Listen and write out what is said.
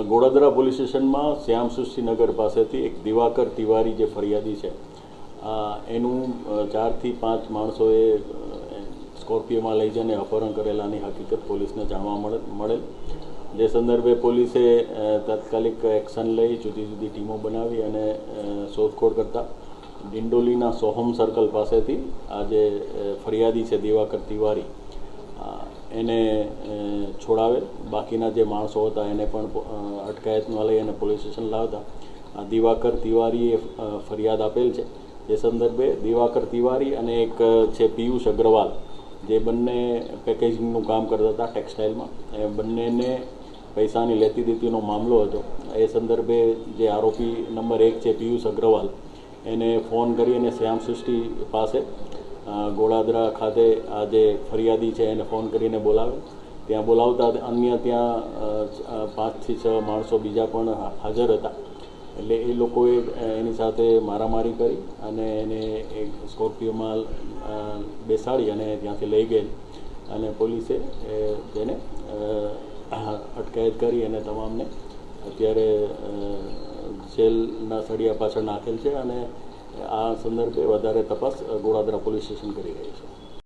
Goladara police સ્ટેશનમાં શ્યામસૃષ્ટિનગર પાસેથી એક દિવાકર તિવારી જે ફરિયાદી છે એનું 4 થી 5 માણસોએ સ્કોર્પિયોમાં લઈ જઈને અપહરણ કરેલાની હકીકત પોલીસને જાણવા મળેલ જે સંદર્ભે પોલીસે તાત્કાલિક એક્શન લઈ જુદી જુદી ટીમો બનાવી અને શોધખોળ કરતા ડિંડોલીના સોહમ સર્કલ પાસેથી આ જે ફરિયાદી છે દિવાકર તિવારી એને છોડાવેલ બાકીના જે માણસો હતા એને પણ અટકાયતમાં લઈ અને પોલીસ સ્ટેશન લાવતા આ દિવાકર તિવારીએ ફરિયાદ આપેલ છે જે સંદર્ભે દિવાકર તિવારી અને એક છે પિયુષ અગ્રવાલ જે બંને પેકેજિંગનું કામ કરતા હતા ટેક્સટાઇલમાં એ બંનેને પૈસાની લેતી દેતીનો મામલો હતો એ સંદર્ભે જે આરોપી નંબર 1 છે પિયુષ અગ્રવાલ એને ફોન કરી અને શ્યામસૃષ્ટિ પાસે ગોળાદરા ખાતે આ જે ફરિયાદી છે એને ફોન કરીને બોલાવે ત્યાં બોલાવતા અન્ય ત્યાં 5 થી 6 માણસો બીજા પણ હાજર હતા એટલે એ લોકોએ એની સાથે મારામારી કરી અને એને એક સ્કોર્પિયોમાં બેસાડી અને ત્યાંથી લઈ ગયેલ અને પોલીસે તેને અટકાયત કરી અને તમામને અત્યારે જેલના સળિયા પાછળ નાખેલ છે અને આ સંદર્ભે વધારે તપાસ ગોળાદરા પોલીસ સ્ટેશન કરી રહી છે.